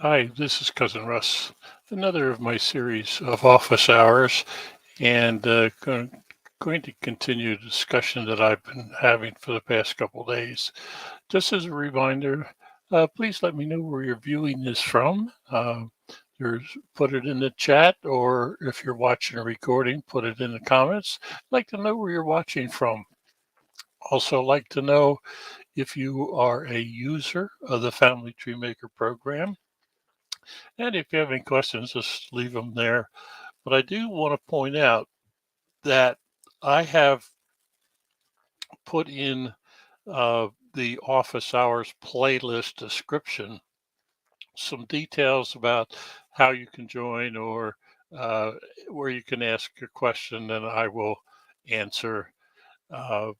Hi, this is Cousin Russ, another of my series of office hours, and going to continue the discussion that I've been having for the past couple of days. Just as a reminder, please let me know where you're viewing this from. Put it in the chat, or if you're watching a recording, put it in the comments. I'd like to know where you're watching from. Also, like to know if you are a user of the Family Tree Maker program. And if you have any questions, just leave them there. But I do want to point out that I have put in the office hours playlist description some details about how you can join or uh, where you can ask a question and I will answer. Uh,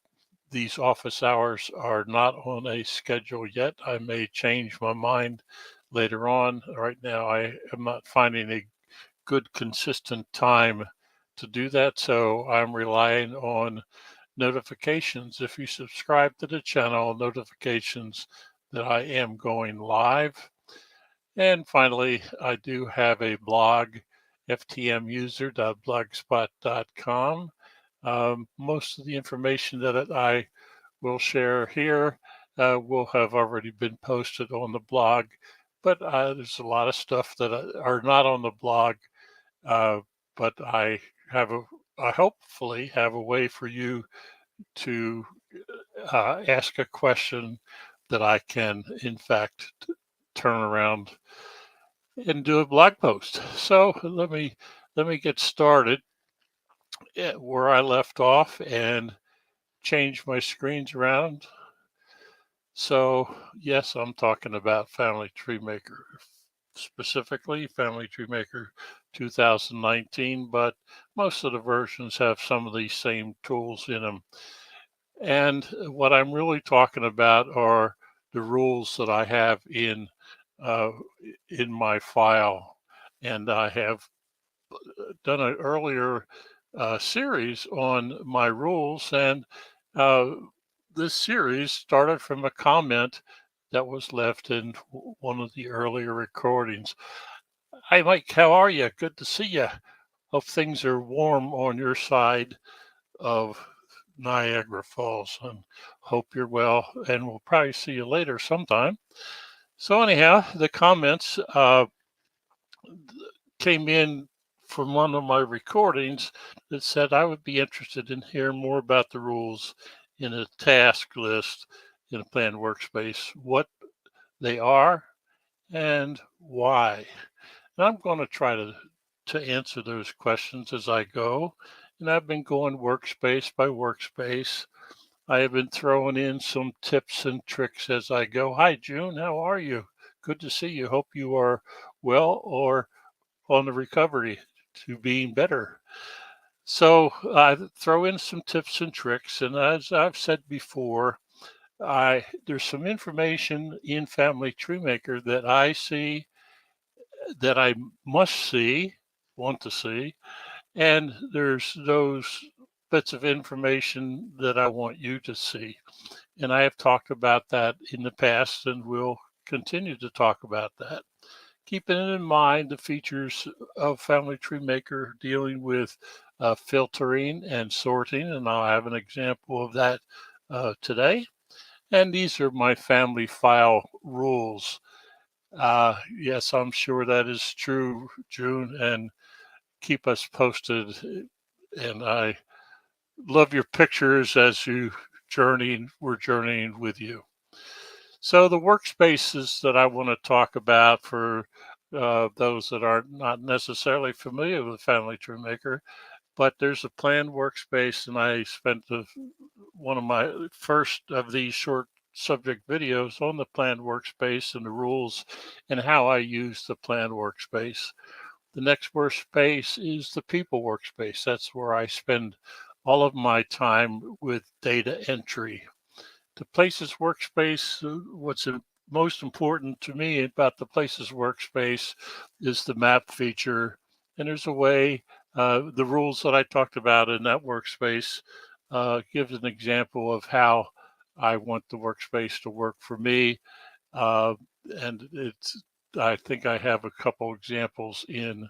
these office hours are not on a schedule yet. I may change my mind later on. Right now, I am not finding a good consistent time to do that. So I'm relying on notifications. If you subscribe to the channel, notifications that I am going live. And finally, I do have a blog, ftmuser.blogspot.com. Most of the information that I will share here will have already been posted on the blog, but there's a lot of stuff that are not on the blog, uh, but I hopefully have a way for you to ask a question that I can, in fact, turn around and do a blog post. So let me get started where I left off and change my screens around. So yes, I'm talking about Family Tree Maker, specifically Family Tree Maker 2019, but most of the versions have some of these same tools in them. And what I'm really talking about are the rules that I have uh, in my file, and I have done an earlier series on my rules, and uh, this series started from a comment that was left in one of the earlier recordings. Hi, Mike. How are you? Good to see you. Hope things are warm on your side of Niagara Falls, and hope you're well. And we'll probably see you later sometime. So anyhow, the comments came in from one of my recordings that said I would be interested in hearing more about the rules in a task list in a planned workspace, what they are and why. And I'm going to try to answer those questions as I go. And I've been going workspace by workspace. I have been throwing in some tips and tricks as I go. Hi, June. How are you? Good to see you. Hope you are well or on the recovery to being better. So I throw in some tips and tricks, and as I've said before, there's some information in Family Tree Maker that I see that I must see, want to see, and there's those bits of information that I want you to see. And I have talked about that in the past and will continue to talk about that. Keeping in mind the features of Family Tree Maker dealing with filtering and sorting, and I'll have an example of that today. And these are my family file rules. Yes, I'm sure that is true, June, and keep us posted. And I love your pictures as we're journeying with you. So the workspaces that I want to talk about for those that are not necessarily familiar with Family Tree Maker, but there's a planned workspace, and I spent one of my first of these short subject videos on the planned workspace and the rules and how I use the planned workspace. The next workspace is the people workspace. That's where I spend all of my time with data entry. The Places workspace, what's most important to me about the Places workspace is the map feature. And there's a way, the rules that I talked about in that workspace gives an example of how I want the workspace to work for me. Uh, and it's I think I have a couple examples in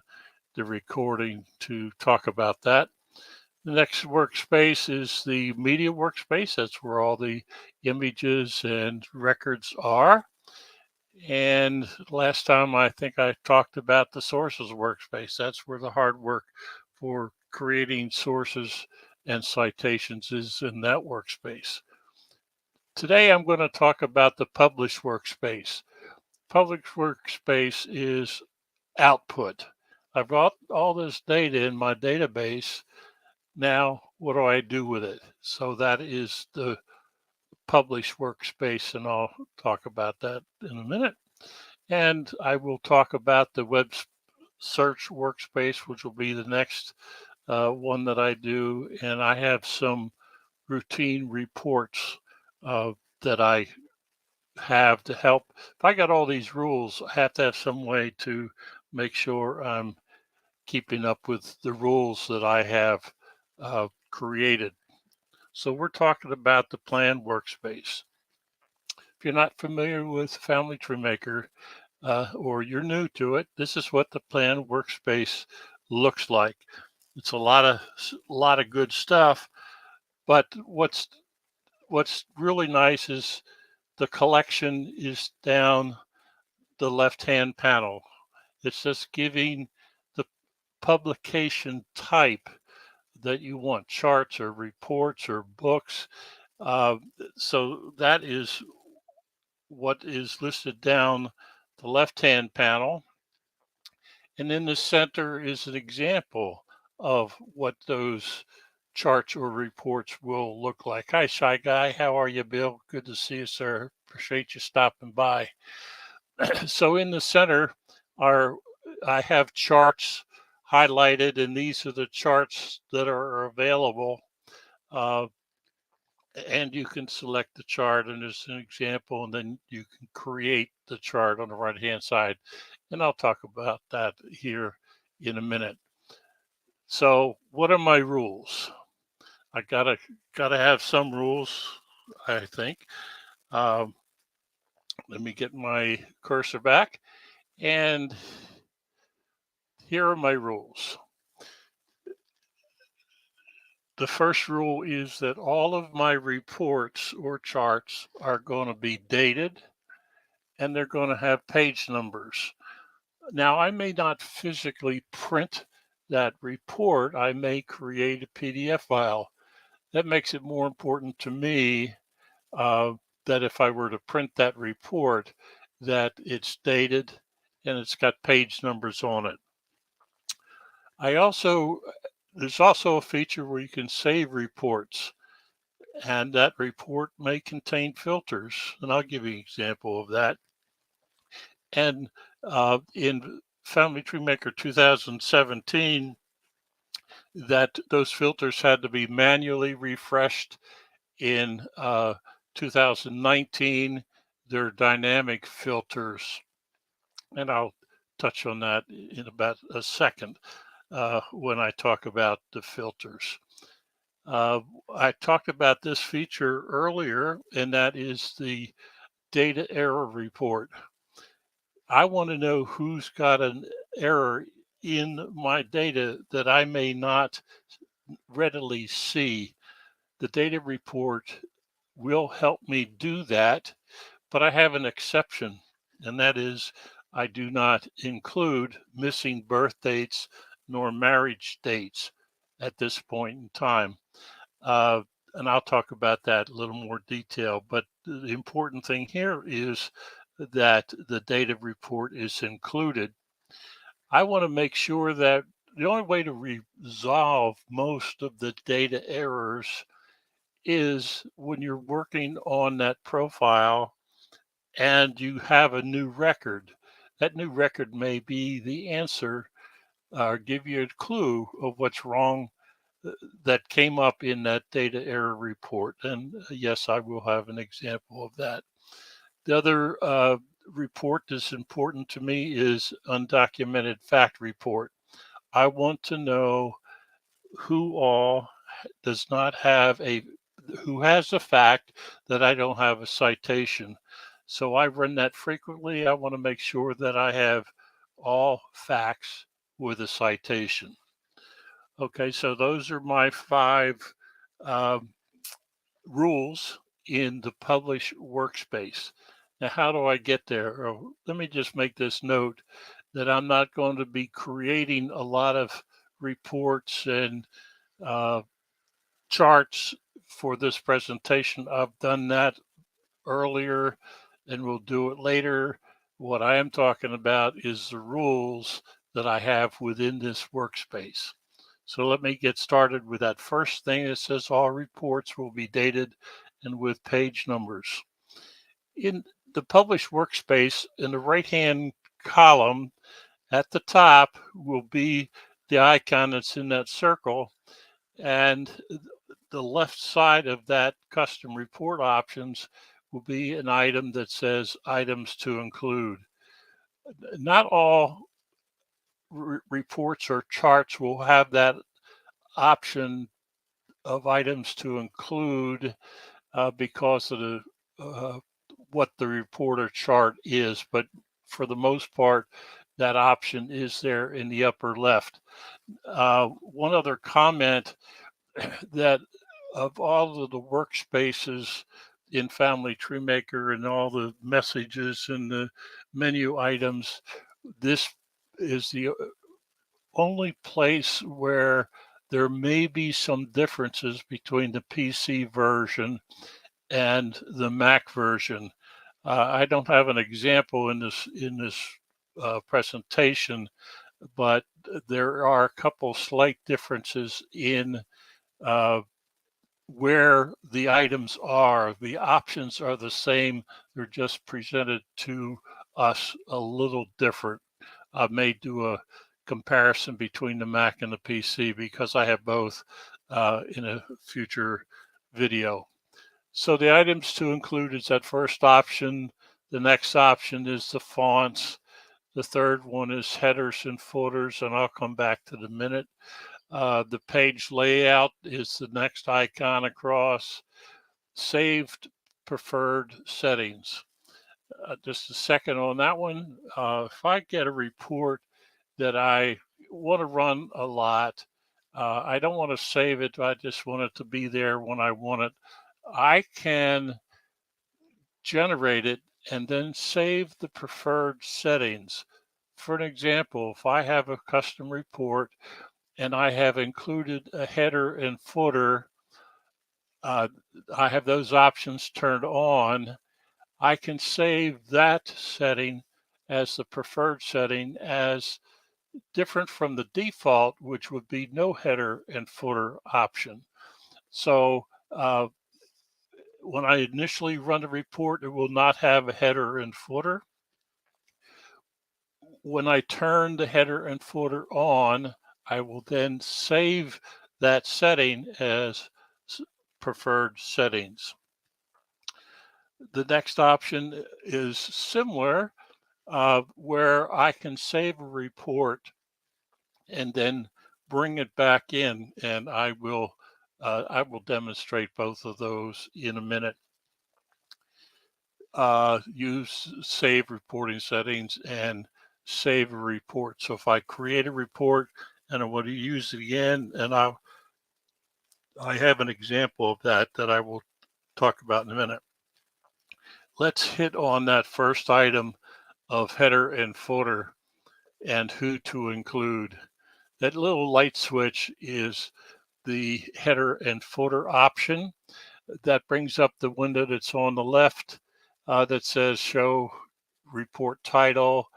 the recording to talk about that. The next workspace is the media workspace. That's where all the images and records are. And last time I think I talked about the sources workspace. That's where the hard work for creating sources and citations is in that workspace. Today I'm going to talk about the Publish Workspace. Publish Workspace is output. I've got all this data in my database. Now, what do I do with it? So that is the Publish Workspace, and I'll talk about that in a minute. And I will talk about the web search workspace, which will be the next one that I do. And I have some routine reports that I have to help. If I got all these rules, I have to have some way to make sure I'm keeping up with the rules that I have created. So we're talking about the plan workspace. If you're not familiar with Family Tree Maker or you're new to it, this is what the plan workspace looks like. It's a lot of good stuff, but what's really nice is the collection is down the left-hand panel. It's just giving the publication type that you want, charts or reports or books. So that is what is listed down the left-hand panel. And in the center is an example of what those charts or reports will look like. Hi, Shy Guy. How are you, Bill? Good to see you, sir. Appreciate you stopping by. So in the center I have charts highlighted, and these are the charts that are available. And you can select the chart, and there's an example, and then you can create the chart on the right-hand side. And I'll talk about that here in a minute. So what are my rules? I gotta have some rules, I think. Let me get my cursor back, and here are my rules. The first rule is that all of my reports or charts are going to be dated, and they're going to have page numbers. Now, I may not physically print that report. I may create a PDF file. That makes it more important to me that if I were to print that report, that it's dated and it's got page numbers on it. There's also a feature where you can save reports, and that report may contain filters, and I'll give you an example of that. And in Family Tree Maker 2017, that those filters had to be manually refreshed. In 2019, they're dynamic filters, and I'll touch on that in about a second when I talk about the filters. I talked about this feature earlier, and that is the data error report. I want to know who's got an error in my data that I may not readily see. The data report will help me do that, but I have an exception, and that is I do not include missing birth dates nor marriage dates at this point in time. And I'll talk about that in a little more detail, but the important thing here is that the data report is included. I want to make sure that the only way to resolve most of the data errors is when you're working on that profile and you have a new record. That new record may be the answer or give you a clue of what's wrong that came up in that data error report. And yes, I will have an example of that. The other report that's important to me is undocumented fact report. I want to know who all does not have who has a fact that I don't have a citation. So I run that frequently. I want to make sure that I have all facts with a citation. Okay, so those are my 5 um, rules in the Publish Workspace. Now, how do I get there? Let me just make this note that I'm not going to be creating a lot of reports and uh, charts for this presentation. I've done that earlier and we'll do it later. What I am talking about is the rules that I have within this workspace. So let me get started with that first thing. It says all reports will be dated and with page numbers. In the Publish Workspace, in the right-hand column at the top will be the icon that's in that circle, and the left side of that custom report options will be an item that says items to include. Not all reports or charts will have that option of items to include because of the what the report or chart is, but for the most part, that option is there in the upper left. One other comment that of all of the workspaces in Family Tree Maker and all the messages and the menu items, this is the only place where there may be some differences between the PC version and the Mac version. I don't have an example in this presentation, but there are a couple slight differences in uh, where the items are. The options are the same. They're just presented to us a little different. I may do a comparison between the Mac and the PC because I have both in a future video. So the items to include is that first option. The next option is the fonts. The third one is headers and footers, and I'll come back to the minute. The page layout is the next icon across. Saved preferred settings. Just a second on that one. If I get a report that I want to run a lot, I don't want to save it. I just want it to be there when I want it. I can generate it and then save the preferred settings. For an example, if I have a custom report and I have included a header and footer, I have those options turned on. I can save that setting as the preferred setting as different from the default, which would be no header and footer option. So when I initially run the report, it will not have a header and footer. When I turn the header and footer on, I will then save that setting as preferred settings. The next option is similar, where I can save a report and then bring it back in, and I will demonstrate both of those in a minute. Use save reporting settings and save a report. So if I create a report and I want to use it again, and I have an example of that I will talk about in a minute. Let's hit on that first item of header and footer and who to include. That little light switch is the header and footer option. That brings up the window that's on the left that says show report title,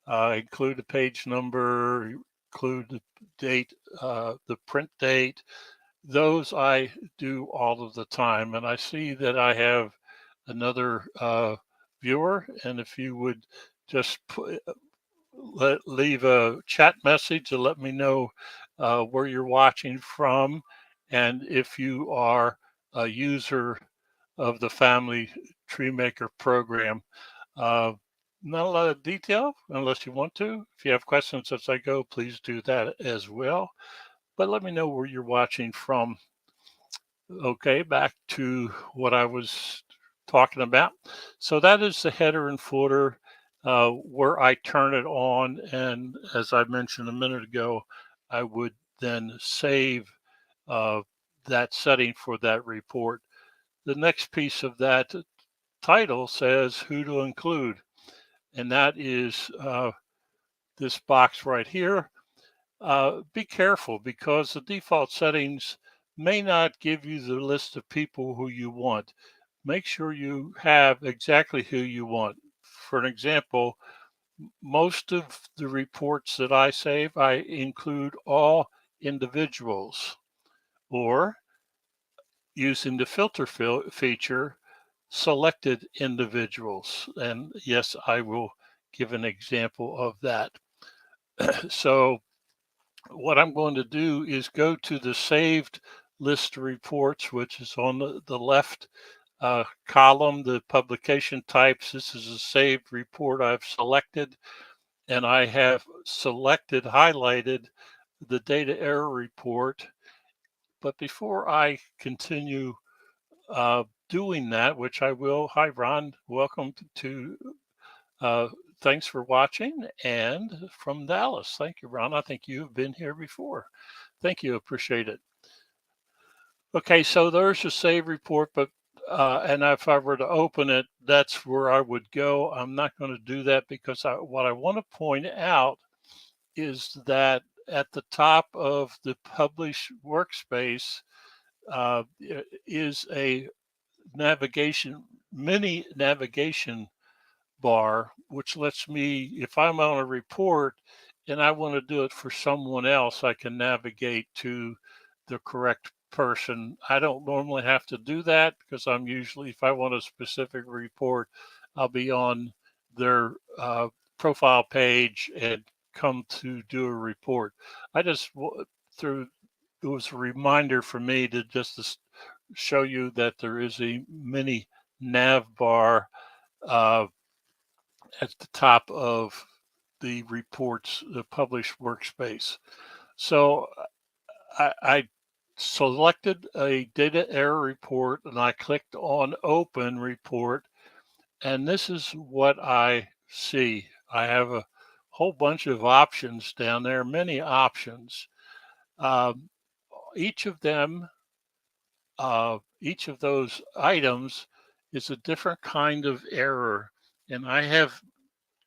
include the page number, include the date, the print date. Those I do all of the time. And I see that I have another viewer. And if you would just leave a chat message to let me know where you're watching from, and if you are a user of the Family Tree Maker program. Not a lot of detail unless you want to. If you have questions as I go, please do that as well. But let me know where you're watching from. Okay, back to what I was talking about. So that is the header and footer where I turn it on. And as I mentioned a minute ago, I would then save that setting for that report. The next piece of that title says who to include. And that is this box right here. Be careful because the default settings may not give you the list of people who you want. Make sure you have exactly who you want. For an example, most of the reports that I save, I include all individuals, or using the filter feature, selected individuals. And yes, I will give an example of that. So what I'm going to do is go to the saved list of reports, which is on the left column, the publication types. This is a saved report I've selected, and I have selected, highlighted the data error report. But before I continue doing that, which I will, hi Ron, welcome to thanks for watching, and from Dallas. Thank you, Ron. I think you've been here before. Thank you, appreciate it. Okay, so there's a save report, but and if I were to open it, that's where I would go. I'm not going to do that because what I want to point out is that at the top of the Publish Workspace is a mini navigation bar, which lets me, if I'm on a report and I want to do it for someone else, I can navigate to the correct person. I don't normally have to do that because I'm usually, if I want a specific report, I'll be on their profile page and come to do a report. I just through it was a reminder for me to just show you that there is a mini nav bar at the top of the reports, the Publish Workspace. So I selected a data error report and I clicked on Open Report, and this is what I see. I have a whole bunch of options down there, many options. Each of them, each of those items is a different kind of error, and I have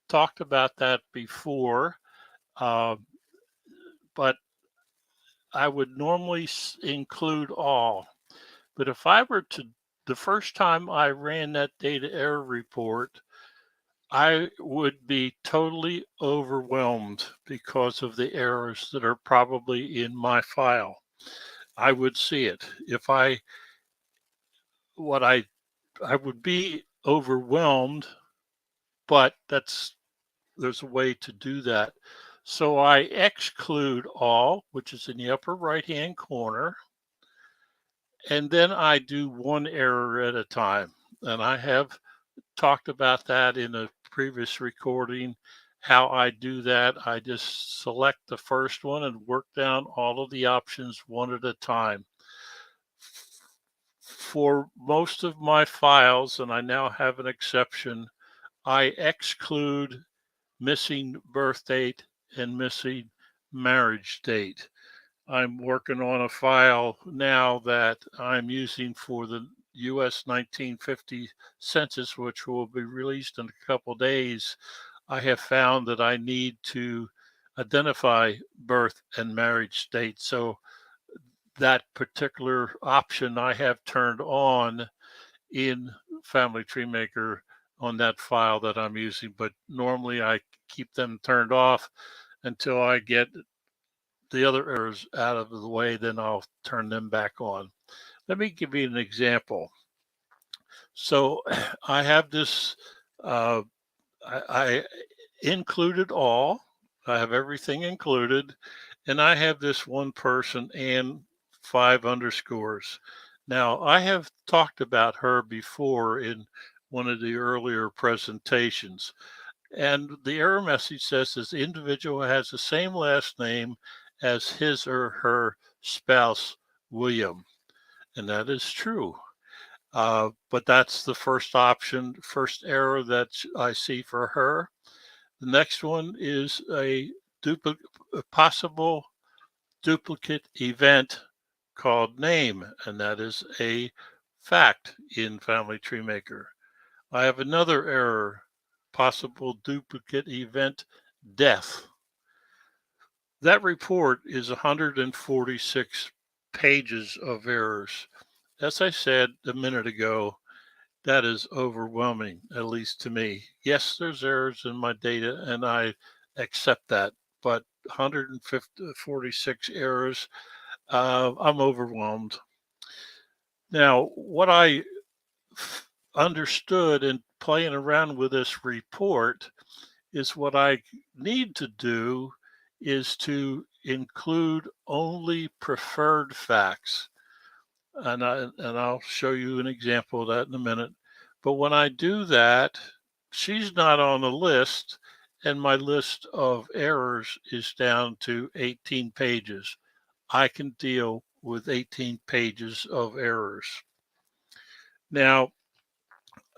talked about that before, uh, but I would normally include all. But if I were to, the first time I ran that data error report, I would be totally overwhelmed because of the errors that are probably in my file. I would see it. If I, what I would be overwhelmed, but there's a way to do that. So I exclude all, which is in the upper right-hand corner, and then I do one error at a time. And I have talked about that in a previous recording, how I do that. I just select the first one and work down all of the options one at a time. For most of my files, and I now have an exception, I exclude missing birth date and missing marriage date. I'm working on a file now that I'm using for the US 1950 census, which will be released in a couple days. I have found that I need to identify birth and marriage date. So that particular option I have turned on in Family Tree Maker on that file that I'm using, but normally I keep them turned off until I get the other errors out of the way, then I'll turn them back on. Let me give you an example. So I have this, I included all, I have everything included, and I have this one person and 5 underscores. Now, I have talked about her before in one of the earlier presentations. And the error message says this individual has the same last name as his or her spouse, William. And that is true. but that's the first option, first error that I see for her. The next one is a possible duplicate event called name, and that is a fact in Family Tree Maker. I have another error, possible duplicate event death. That report is 146 pages of errors. As I said a minute ago, that is overwhelming, at least to me. Yes, there's errors in my data, and I accept that, but 146 errors, I'm overwhelmed. Now, what I understood in playing around with this report is what I need to do is to include only preferred facts. And I'll show you an example of that in a minute. But when I do that, she's not on the list, and my list of errors is down to 18 pages. I can deal with 18 pages of errors. Now,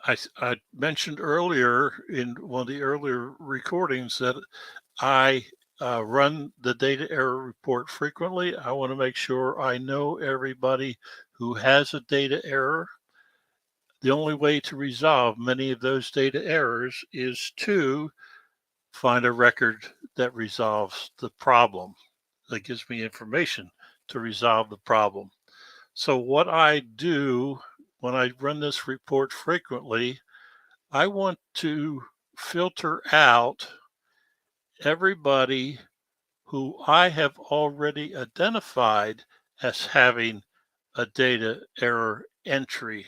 I mentioned earlier in one of the earlier recordings that I run the data error report frequently. I want to make sure I know everybody who has a data error. The only way to resolve many of those data errors is to find a record that resolves the problem, that gives me information to resolve the problem. So what I do when I run this report frequently, I want to filter out everybody who I have already identified as having a data error entry.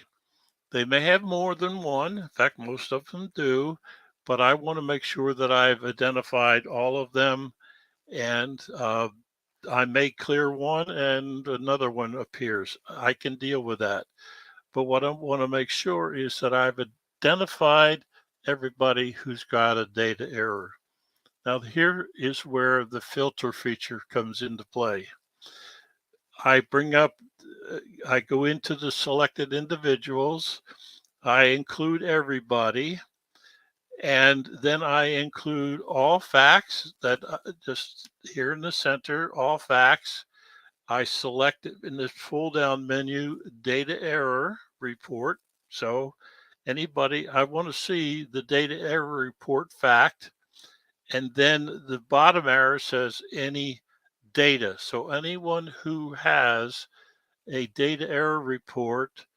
They may have more than one. In fact, most of them do, but I want to make sure that I've identified all of them, and I may clear one and another one appears. I can deal with that. But what I want to make sure is that I've identified everybody who's got a data error. Now, here is where the filter feature comes into play. I go into the selected individuals, I include everybody, and then I include all facts that just here in the center, all facts. I select it in this pull down menu, data error report. So anybody, I want to see the data error report fact. And then the bottom arrow says any data. So anyone who has a data error report,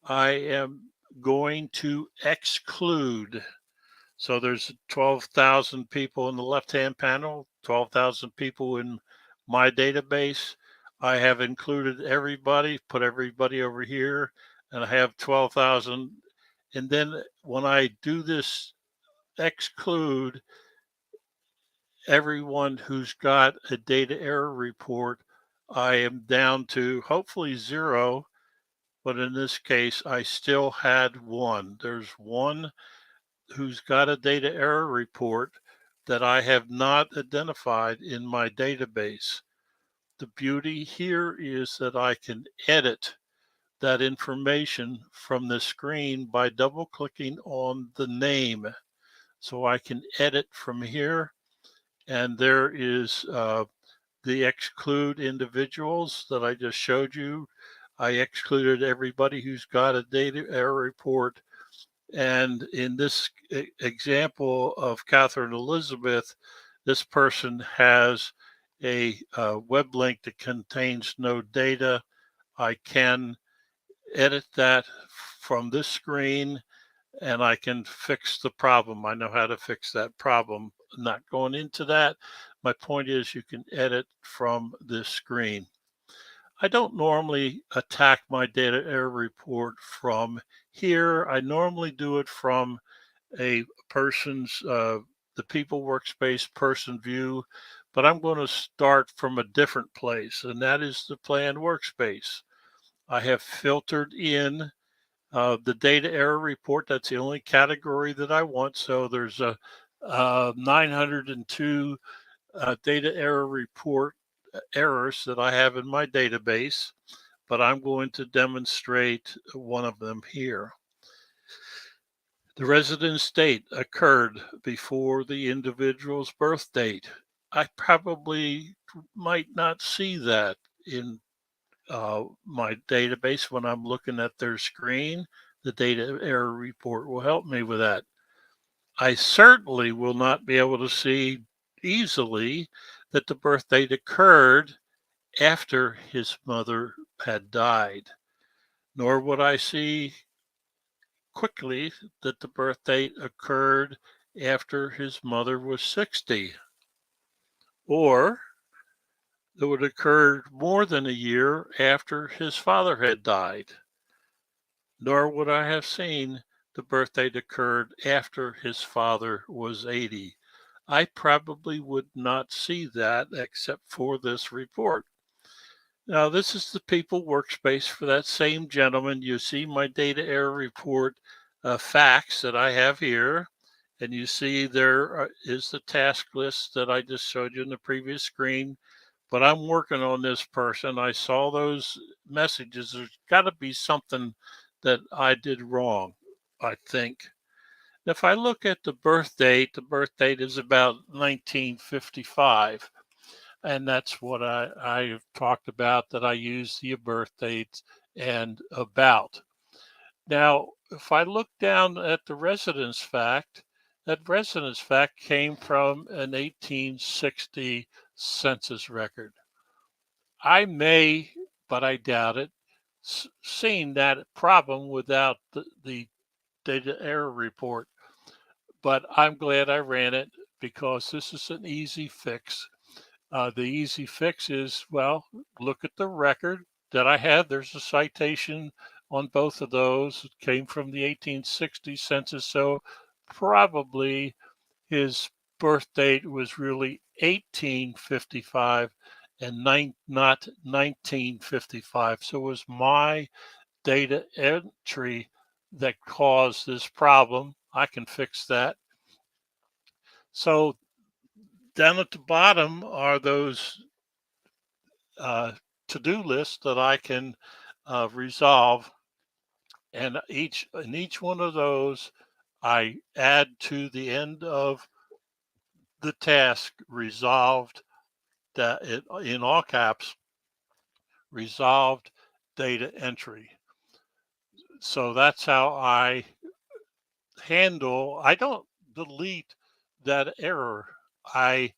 I am going to exclude. So there's 12,000 people in the left-hand panel, 12,000 people in my database. I have included everybody, put everybody over here, and I have 12,000. And then when I do this exclude, everyone who's got a data error report, I am down to hopefully 0, but in this case, I still had 1. There's 1 who's got a data error report that I have not identified in my database. The beauty here is that I can edit that information from the screen by double clicking on the name. So I can edit from here, and there is the exclude individuals that I just showed you. I excluded everybody who's got a data error report. And in this example of Catherine Elizabeth, this person has a web link that contains no data. I can edit that from this screen, and I can fix the problem. I know how to fix that problem. I'm not going into that. My point is you can edit from this screen. I don't normally attack my data error report from here. I normally do it from a person's, the people workspace person view, but I'm going to start from a different place, and that is the plan workspace. I have filtered in the data error report. That's the only category that I want. So there's a 902 data error report errors that I have in my database, but I'm going to demonstrate one of them here. The residence date occurred before the individual's birth date. I probably might not see that in my database when I'm looking at their screen. The data error report will help me with that. I certainly will not be able to see easily that the birth date occurred after his mother had died, nor would I see quickly that the birth date occurred after his mother was 60, or it would occur more than a year after his father had died, nor would I have seen the birth date occurred after his father was 80. I probably would not see that except for this report. Now, this is the People Workspace for that same gentleman. You see my data error report facts that I have here, and you see there is the task list that I just showed you in the previous screen. But I'm working on this person. I saw those messages. There's got to be something that I did wrong, I think. If I look at the birth date is about 1955. And that's what I talked about, that I use the birth dates and about. Now, if I look down at the residence fact, that residence fact came from an 1860 census record. I may, but I doubt it, seen that problem without the data error report. But I'm glad I ran it because this is an easy fix. The easy fix is, well, look at the record that I had. There's a citation on both of those. It came from the 1860 census, so probably his birth date was really 1855 and not 1955. So it was my data entry that caused this problem. I can fix that. So down at the bottom are those to-do lists that I can resolve, and each one of those I add to the end of the task resolved, that it, in all caps, resolved data entry. So that's how I handle. I don't delete that error. I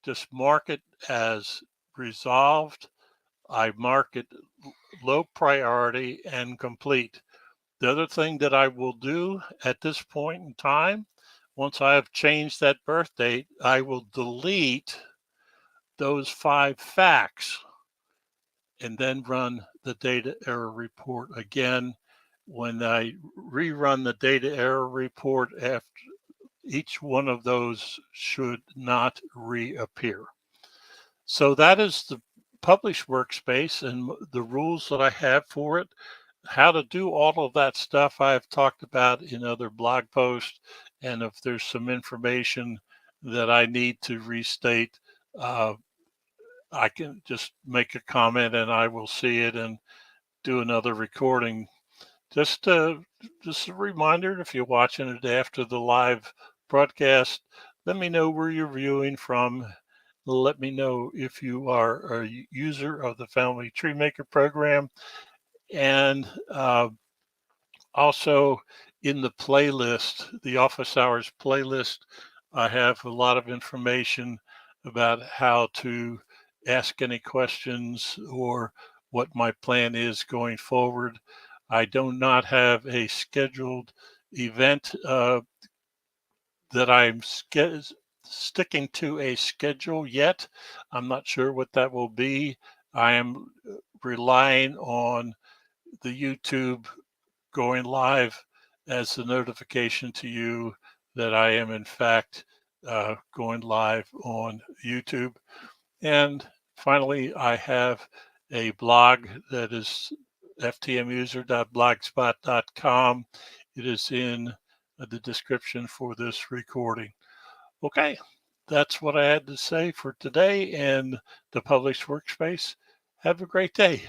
just mark it as resolved. I mark it low priority and complete. The other thing that I will do at this point in time, once I have changed that birth date, I will delete those 5 facts and then run the data error report again. When I rerun the data error report, after each one of those should not reappear. So that is the Publish Workspace and the rules that I have for it. How to do all of that stuff I've talked about in other blog posts. And if there's some information that I need to restate, I can just make a comment and I will see it and do another recording. Just a reminder, if you're watching it after the live broadcast, let me know where you're viewing from. Let me know if you are a user of the Family Tree Maker program. And also in the playlist, the office hours playlist, I have a lot of information about how to ask any questions or what my plan is going forward. I do not have a scheduled event that I'm sticking to a schedule yet. I'm not sure what that will be. I am relying on the YouTube going live as the notification to you that I am in fact going live on YouTube. And finally, I have a blog that is ftmuser.blogspot.com. It is in the description for this recording. Okay, that's what I had to say for today and the Publish Workspace. Have a great day.